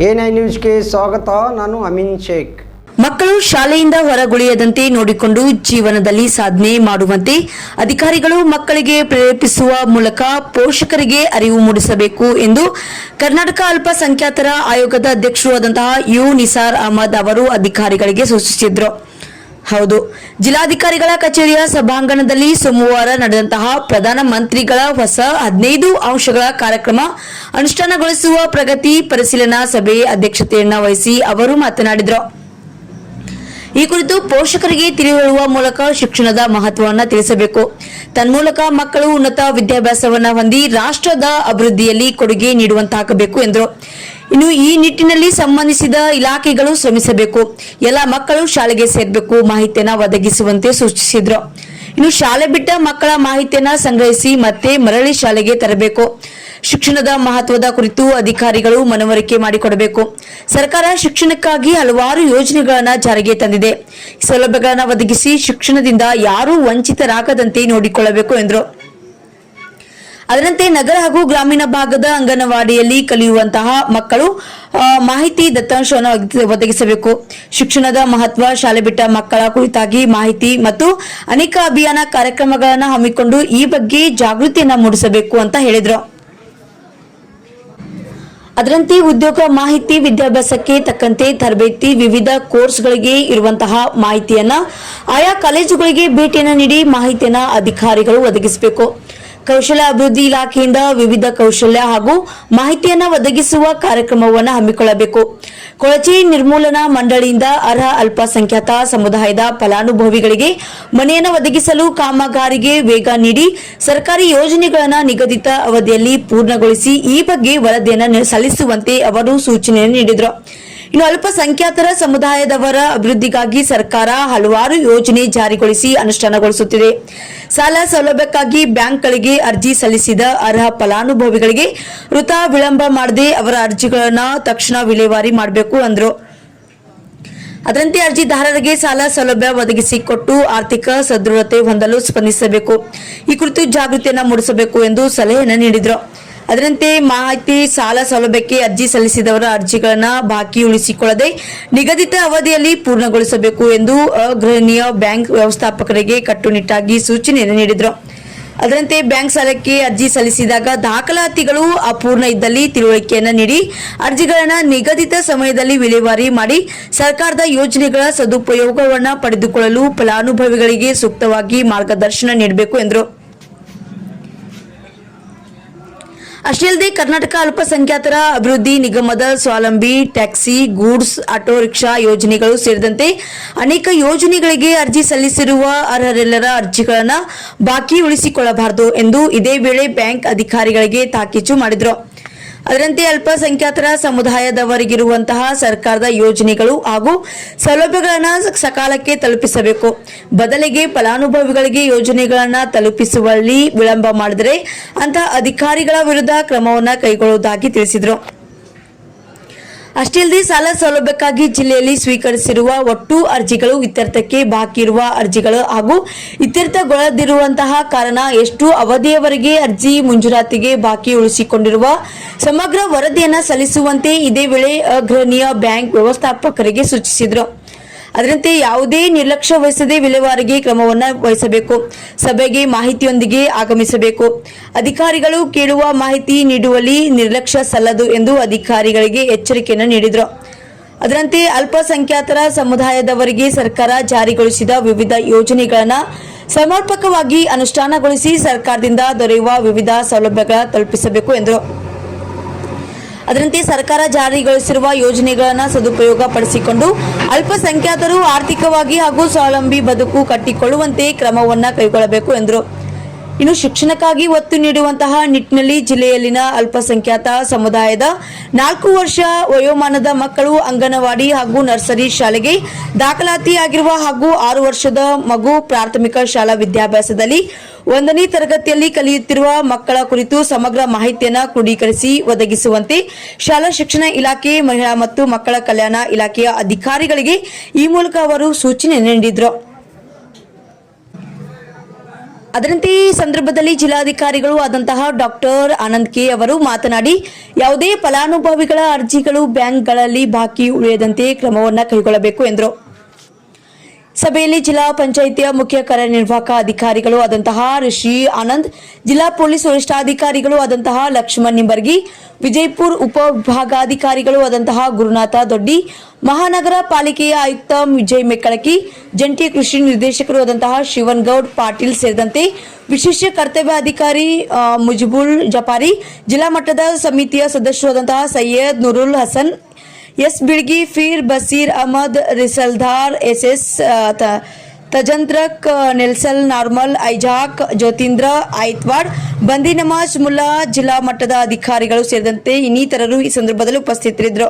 A9 ನ್ಯೂಸ್ಗೆ ಸ್ವಾಗತ. ನಾನು ಅಮೀನ್ ಶೇಖ್. ಮಕ್ಕಳು ಶಾಲೆಯಿಂದ ಹೊರಗುಳಿಯದಂತೆ ನೋಡಿಕೊಂಡು ಜೀವನದಲ್ಲಿ ಸಾಧನೆ ಮಾಡುವಂತೆ ಅಧಿಕಾರಿಗಳು ಮಕ್ಕಳಿಗೆ ಪ್ರೇರೇಪಿಸುವ ಮೂಲಕ ಪೋಷಕರಿಗೆ ಅರಿವು ಮೂಡಿಸಬೇಕು ಎಂದು ಕರ್ನಾಟಕ ಅಲ್ಪಸಂಖ್ಯಾತರ ಆಯೋಗದ ಅಧ್ಯಕ್ಷರು ಆದಂತಹ ಯು ನಿಸಾರ್ ಅಹಮದ್ ಅವರು ಅಧಿಕಾರಿಗಳಿಗೆ ಸೂಚಿಸಿದರು. ಹೌದು, ಜಿಲ್ಲಾಧಿಕಾರಿಗಳ ಕಚೇರಿಯ ಸಭಾಂಗಣದಲ್ಲಿ ಸೋಮವಾರ ನಡೆದಂತಹ ಪ್ರಧಾನಮಂತ್ರಿಗಳ ಹೊಸ 15 ಅಂಶಗಳ ಕಾರ್ಯಕ್ರಮ ಅನುಷ್ಠಾನಗೊಳಿಸುವ ಪ್ರಗತಿ ಪರಿಶೀಲನಾ ಸಭೆ ಅಧ್ಯಕ್ಷತೆಯನ್ನು ವಹಿಸಿ ಅವರು ಮಾತನಾಡಿದರು. ಈ ಕುರಿತು ಪೋಷಕರಿಗೆ ತಿಳಿಹೇಳುವ ಮೂಲಕ ಶಿಕ್ಷಣದ ಮಹತ್ವವನ್ನು ತಿಳಿಸಬೇಕು. ತನ್ಮೂಲಕ ಮಕ್ಕಳು ಉನ್ನತ ವಿದ್ಯಾಭ್ಯಾಸವನ್ನು ಹೊಂದಿ ರಾಷ್ಟ್ರದ ಅಭಿವೃದ್ಧಿಯಲ್ಲಿ ಕೊಡುಗೆ ನೀಡುವಂತಾಗಬೇಕು ಎಂದರು. ಇನ್ನು ಈ ನಿಟ್ಟಿನಲ್ಲಿ ಸಂಬಂಧಿಸಿದ ಇಲಾಖೆಗಳು ಶ್ರಮಿಸಬೇಕು. ಎಲ್ಲ ಮಕ್ಕಳು ಶಾಲೆಗೆ ಸೇರಬೇಕು, ಮಾಹಿತಿಯನ್ನು ಒದಗಿಸುವಂತೆ ಸೂಚಿಸಿದರು. ಇನ್ನು ಶಾಲೆ ಬಿಟ್ಟ ಮಕ್ಕಳ ಮಾಹಿತಿಯನ್ನು ಸಂಗ್ರಹಿಸಿ ಮತ್ತೆ ಮರಳಿ ಶಾಲೆಗೆ ತರಬೇಕು. ಶಿಕ್ಷಣದ ಮಹತ್ವದ ಕುರಿತು ಅಧಿಕಾರಿಗಳು ಮನವರಿಕೆ ಮಾಡಿಕೊಡಬೇಕು. ಸರ್ಕಾರ ಶಿಕ್ಷಣಕ್ಕಾಗಿ ಹಲವಾರು ಯೋಜನೆಗಳನ್ನು ಜಾರಿಗೆ ತಂದಿದೆ. ಸೌಲಭ್ಯಗಳನ್ನು ಒದಗಿಸಿ ಶಿಕ್ಷಣದಿಂದ ಯಾರೂ ವಂಚಿತರಾಗದಂತೆ ನೋಡಿಕೊಳ್ಳಬೇಕು ಎಂದರು. ಅದರಂತೆ ನಗರ ಹಾಗೂ ಗ್ರಾಮೀಣ ಭಾಗದ ಅಂಗನವಾಡಿಯಲ್ಲಿ ಕಲಿಯುವಂತಹ ಮಕ್ಕಳು ಮಾಹಿತಿ ದತ್ತಾಂಶವನ್ನು ಒದಗಿಸಬೇಕು. ಶಿಕ್ಷಣದ ಮಹತ್ವ, ಶಾಲೆ ಬಿಟ್ಟ ಮಕ್ಕಳ ಕುರಿತಾಗಿ ಮಾಹಿತಿ ಮತ್ತು ಅನೇಕ ಅಭಿಯಾನ ಕಾರ್ಯಕ್ರಮಗಳನ್ನು ಹಮ್ಮಿಕೊಂಡು ಈ ಬಗ್ಗೆ ಜಾಗೃತಿಯನ್ನು ಮೂಡಿಸಬೇಕು ಅಂತ ಹೇಳಿದರು. ಅದರಂತೆ ಉದ್ಯೋಗ ಮಾಹಿತಿ, ವಿದ್ಯಾಭ್ಯಾಸಕ್ಕೆ ತಕ್ಕಂತೆ ತರಬೇತಿ, ವಿವಿಧ ಕೋರ್ಸ್ಗಳಿಗೆ ಇರುವಂತಹ ಮಾಹಿತಿಯನ್ನ ಆಯಾ ಕಾಲೇಜುಗಳಿಗೆ ಭೇಟಿಯನ್ನು ನೀಡಿ ಮಾಹಿತಿಯನ್ನ ಅಧಿಕಾರಿಗಳು ಒದಗಿಸಬೇಕು. ಕೌಶಲ್ಯ ಅಭಿವೃದ್ಧಿ ಇಲಾಖೆಯಿಂದ ವಿವಿಧ ಕೌಶಲ್ಯ ಹಾಗೂ ಮಾಹಿತಿಯನ್ನ ಒದಗಿಸುವ ಕಾರ್ಯಕ್ರಮವನ್ನು ಹಮ್ಮಿಕೊಳ್ಳಬೇಕು. ಕೊಳಚೆ ನಿರ್ಮೂಲನಾ ಮಂಡಳಿಯಿಂದ ಅರ್ಹ ಅಲ್ಪಸಂಖ್ಯಾತ ಸಮುದಾಯದ ಫಲಾನುಭವಿಗಳಿಗೆ ಮನೆಯನ್ನು ಒದಗಿಸಲು ಕಾಮಗಾರಿಗೆ ವೇಗ ನೀಡಿ ಸರ್ಕಾರಿ ಯೋಜನೆಗಳನ್ನು ನಿಗದಿತ ಅವಧಿಯಲ್ಲಿ ಪೂರ್ಣಗೊಳಿಸಿ ಈ ಬಗ್ಗೆ ವರದಿಯನ್ನು ಸಲ್ಲಿಸುವಂತೆ ಅವರು ಸೂಚನೆ ನೀಡಿದರು. ಇನ್ನು ಅಲ್ಪಸಂಖ್ಯಾತರ ಸಮುದಾಯದವರ ಅಭಿವೃದ್ಧಿಗಾಗಿ ಸರ್ಕಾರ ಹಲವಾರು ಯೋಜನೆ ಜಾರಿಗೊಳಿಸಿ ಅನುಷ್ಠಾನಗೊಳಿಸುತ್ತಿದೆ. ಸಾಲ ಸೌಲಭ್ಯಕ್ಕಾಗಿ ಬ್ಯಾಂಕ್ಗಳಿಗೆ ಅರ್ಜಿ ಸಲ್ಲಿಸಿದ ಅರ್ಹ ಫಲಾನುಭವಿಗಳಿಗೆ ವೃಥಾ ವಿಳಂಬ ಮಾಡದೆ ಅವರ ಅರ್ಜಿಗಳನ್ನು ತಕ್ಷಣ ವಿಲೇವಾರಿ ಮಾಡಬೇಕು ಎಂದರು. ಅದರಂತೆ ಅರ್ಜಿದಾರರಿಗೆ ಸಾಲ ಸೌಲಭ್ಯ ಒದಗಿಸಿಕೊಟ್ಟು ಆರ್ಥಿಕ ಸದೃಢತೆ ಹೊಂದಲು ಸ್ಪಂದಿಸಬೇಕು. ಈ ಕುರಿತು ಜಾಗೃತಿಯನ್ನು ಮೂಡಿಸಬೇಕು ಎಂದು ಸಲಹೆಯನ್ನು ನೀಡಿದರು. ಅದರಂತೆ ಮಾಹಿತಿ, ಸಾಲ ಸೌಲಭ್ಯಕ್ಕೆ ಅರ್ಜಿ ಸಲ್ಲಿಸಿದವರ ಅರ್ಜಿಗಳನ್ನು ಬಾಕಿ ಉಳಿಸಿಕೊಳ್ಳದೆ ನಿಗದಿತ ಅವಧಿಯಲ್ಲಿ ಪೂರ್ಣಗೊಳಿಸಬೇಕು ಎಂದು ಅಗ್ರಣೀಯ ಬ್ಯಾಂಕ್ ವ್ಯವಸ್ಥಾಪಕರಿಗೆ ಕಟ್ಟುನಿಟ್ಟಾಗಿ ಸೂಚನೆಯನ್ನು ನೀಡಿದರು. ಅದರಂತೆ ಬ್ಯಾಂಕ್ ಸಾಲಕ್ಕೆ ಅರ್ಜಿ ಸಲ್ಲಿಸಿದಾಗ ದಾಖಲಾತಿಗಳು ಅಪೂರ್ಣ ಇದ್ದಲ್ಲಿ ತಿಳುವಳಿಕೆಯನ್ನು ನೀಡಿ ಅರ್ಜಿಗಳನ್ನು ನಿಗದಿತ ಸಮಯದಲ್ಲಿ ವಿಲೇವಾರಿ ಮಾಡಿ ಸರ್ಕಾರದ ಯೋಜನೆಗಳ ಸದುಪಯೋಗವನ್ನು ಪಡೆದುಕೊಳ್ಳಲು ಫಲಾನುಭವಿಗಳಿಗೆ ಸೂಕ್ತವಾಗಿ ಮಾರ್ಗದರ್ಶನ ನೀಡಬೇಕು ಎಂದರು. ಅಷ್ಟೇ ಅಲ್ಲದೆ ಕರ್ನಾಟಕ ಅಲ್ಪಸಂಖ್ಯಾತರ ಅಭಿವೃದ್ಧಿ ನಿಗಮದ ಸ್ವಾವಲಂಬಿ ಟ್ಯಾಕ್ಸಿ, ಗೂಡ್ಸ್, ಆಟೋ ರಿಕ್ಷಾ ಯೋಜನೆಗಳು ಸೇರಿದಂತೆ ಅನೇಕ ಯೋಜನೆಗಳಿಗೆ ಅರ್ಜಿ ಸಲ್ಲಿಸಿರುವ ಅರ್ಹರೆಲ್ಲರ ಅರ್ಜಿಗಳನ್ನು ಬಾಕಿ ಉಳಿಸಿಕೊಳ್ಳಬಾರದು ಎಂದು ಇದೇ ವೇಳೆ ಬ್ಯಾಂಕ್ ಅಧಿಕಾರಿಗಳಿಗೆ ತಾಕೀತು ಮಾಡಿದರು. ಅದರಂತೆ ಅಲ್ಪಸಂಖ್ಯಾತರ ಸಮುದಾಯದವರಿಗಿರುವಂತಹ ಸರ್ಕಾರದ ಯೋಜನೆಗಳು ಹಾಗೂ ಸೌಲಭ್ಯಗಳನ್ನು ಸಕಾಲಕ್ಕೆ ತಲುಪಿಸಬೇಕು. ಬದಲಿಗೆ ಫಲಾನುಭವಿಗಳಿಗೆ ಯೋಜನೆಗಳನ್ನು ತಲುಪಿಸುವಲ್ಲಿ ವಿಳಂಬ ಮಾಡಿದರೆ ಅಂತಹ ಅಧಿಕಾರಿಗಳ ವಿರುದ್ಧ ಕ್ರಮವನ್ನು ಕೈಗೊಳ್ಳುವುದಾಗಿ ತಿಳಿಸಿದರು. ಅಷ್ಟೇ ಅಲ್ಲದೆ ಸಾಲ ಸೌಲಭ್ಯಕ್ಕಾಗಿ ಜಿಲ್ಲೆಯಲ್ಲಿ ಸ್ವೀಕರಿಸಿರುವ ಒಟ್ಟು ಅರ್ಜಿಗಳು, ಇತ್ಯರ್ಥಕ್ಕೆ ಬಾಕಿ ಇರುವ ಅರ್ಜಿಗಳು ಹಾಗೂ ಇತ್ಯರ್ಥಗೊಳ್ಳದಿರುವಂತಹ ಕಾರಣ, ಎಷ್ಟು ಅವಧಿಯವರೆಗೆ ಅರ್ಜಿ ಮಂಜೂರಾತಿಗೆ ಬಾಕಿ ಉಳಿಸಿಕೊಂಡಿರುವ ಸಮಗ್ರ ವರದಿಯನ್ನು ಸಲ್ಲಿಸುವಂತೆ ಇದೇ ವೇಳೆ ಅಗ್ರಣೀಯ ಬ್ಯಾಂಕ್ ವ್ಯವಸ್ಥಾಪಕರಿಗೆ ಸೂಚಿಸಿದರು. ಅದರಂತೆ ಯಾವುದೇ ನಿರ್ಲಕ್ಷ್ಯ ವಹಿಸದೆ ವಿಲೇವಾರಿಗೆ ಕ್ರಮವನ್ನು ವಹಿಸಬೇಕು. ಸಭೆಗೆ ಮಾಹಿತಿಯೊಂದಿಗೆ ಆಗಮಿಸಬೇಕು. ಅಧಿಕಾರಿಗಳು ಕೇಳುವ ಮಾಹಿತಿ ನೀಡುವಲ್ಲಿ ನಿರ್ಲಕ್ಷ್ಯ ಸಲ್ಲದು ಎಂದು ಅಧಿಕಾರಿಗಳಿಗೆ ಎಚ್ಚರಿಕೆಯನ್ನು ನೀಡಿದರು. ಅದರಂತೆ ಅಲ್ಪಸಂಖ್ಯಾತರ ಸಮುದಾಯದವರಿಗೆ ಸರ್ಕಾರ ಜಾರಿಗೊಳಿಸಿದ ವಿವಿಧ ಯೋಜನೆಗಳನ್ನು ಸಮರ್ಪಕವಾಗಿ ಅನುಷ್ಠಾನಗೊಳಿಸಿ ಸರ್ಕಾರದಿಂದ ದೊರೆಯುವ ವಿವಿಧ ಸೌಲಭ್ಯಗಳ ತಲುಪಿಸಬೇಕು ಎಂದರು. ಅದರಂತೆ ಸರ್ಕಾರ ಜಾರಿಗೊಳಿಸಿರುವ ಯೋಜನೆಗಳನ್ನು ಸದುಪಯೋಗ ಪಡಿಸಿಕೊಂಡು ಅಲ್ಪಸಂಖ್ಯಾತರು ಆರ್ಥಿಕವಾಗಿ ಹಾಗೂ ಸ್ವಾವಲಂಬಿ ಬದುಕು ಕಟ್ಟಿಕೊಳ್ಳುವಂತೆ ಕ್ರಮವನ್ನು ಕೈಗೊಳ್ಳಬೇಕು ಎಂದರು. ಇನ್ನು ಶಿಕ್ಷಣಕ್ಕಾಗಿ ಒತ್ತು ನೀಡುವಂತಹ ನಿಟ್ಟಿನಲ್ಲಿ ಜಿಲ್ಲೆಯಲ್ಲಿನ ಅಲ್ಪಸಂಖ್ಯಾತ ಸಮುದಾಯದ 4 ವರ್ಷ ವಯೋಮಾನದ ಮಕ್ಕಳು ಅಂಗನವಾಡಿ ಹಾಗೂ ನರ್ಸರಿ ಶಾಲೆಗೆ ದಾಖಲಾತಿಯಾಗಿರುವ ಹಾಗೂ 6 ವರ್ಷದ ಮಗು ಪ್ರಾಥಮಿಕ ಶಾಲಾ ವಿದ್ಯಾಭ್ಯಾಸದಲ್ಲಿ 1ನೇ ತರಗತಿಯಲ್ಲಿ ಕಲಿಯುತ್ತಿರುವ ಮಕ್ಕಳ ಕುರಿತು ಸಮಗ್ರ ಮಾಹಿತಿಯನ್ನು ಕ್ರೋಢೀಕರಿಸಿ ಒದಗಿಸುವಂತೆ ಶಾಲಾ ಶಿಕ್ಷಣ ಇಲಾಖೆ, ಮಹಿಳಾ ಮತ್ತು ಮಕ್ಕಳ ಕಲ್ಯಾಣ ಇಲಾಖೆಯ ಅಧಿಕಾರಿಗಳಿಗೆ ಈ ಮೂಲಕ ಅವರು ಸೂಚನೆ ನೀಡಿದರು. ಅದರಂತೆ ಈ ಸಂದರ್ಭದಲ್ಲಿ ಜಿಲ್ಲಾಧಿಕಾರಿಗಳು ಆದಂತಹ ಡಾಕ್ಟರ್ ಆನಂದ್ ಕೆ ಅವರು ಮಾತನಾಡಿ ಯಾವುದೇ ಫಲಾನುಭವಿಗಳ ಅರ್ಜಿಗಳು ಬ್ಯಾಂಕ್ಗಳಲ್ಲಿ ಬಾಕಿ ಉಳಿಯದಂತೆ ಕ್ರಮವನ್ನು ಕೈಗೊಳ್ಳಬೇಕು ಎಂದರು. ಸಭೆಯಲ್ಲಿ ಜಿಲ್ಲಾ ಪಂಚಾಯಿತಿಯ ಮುಖ್ಯ ಕಾರ್ಯನಿರ್ವಾಹಕ ಅಧಿಕಾರಿಗಳು ಆದಂತಹ ರಿಷಿ ಆನಂದ್, ಜಿಲ್ಲಾ ಪೊಲೀಸ್ ವರಿಷ್ಠಾಧಿಕಾರಿಗಳು ಆದಂತಹ ಲಕ್ಷ್ಮಣ್ ನಿಂಬರ್ಗಿ, ವಿಜಯಪುರ ಉಪವಿಭಾಗಾಧಿಕಾರಿಗಳು ಆದಂತಹ ಗುರುನಾಥ ದೊಡ್ಡಿ, ಮಹಾನಗರ ಪಾಲಿಕೆಯ ಆಯುಕ್ತ ವಿಜಯ್ ಮೆಕ್ಕಳಕಿ, ಜಂಟಿ ಕೃಷಿ ನಿರ್ದೇಶಕರು ಆದಂತಹ ಶಿವನ್ಗೌಡ್ ಪಾಟೀಲ್ ಸೇರಿದಂತೆ ವಿಶೇಷ ಕರ್ತವ್ಯಾಧಿಕಾರಿ ಮುಜಿಬುಲ್ ಜಪಾರಿ, ಜಿಲ್ಲಾ ಮಟ್ಟದ ಸಮಿತಿಯ ಸದಸ್ಯರು ಆದಂತಹ ಸೈಯದ್ ನೂರುಲ್ ಹಸನ್, ಎಸ್ ಬಿಳ್ಗಿ, ಫೀರ್ ಬಸೀರ್ ಅಹಮದ್, ರಿಸಲ್ದಾರ್, ಎಸ್ಎಸ್ ತಜಂತ್ರಕ್, ನೆಲ್ಸಲ್ ನಾರ್ಮಲ್, ಐಜಾಕ್, ಜ್ಯೋತೀಂದ್ರ ಆಯ್ತ್ವಾಡ್, ಬಂದಿ ನಮಾಜ್ ಮುಲ್ಲಾ, ಜಿಲ್ಲಾ ಮಟ್ಟದ ಅಧಿಕಾರಿಗಳು ಸೇರಿದಂತೆ ಇನ್ನಿತರರು ಈ ಸಂದರ್ಭದಲ್ಲಿ ಉಪಸ್ಥಿತರಿದ್ದರು.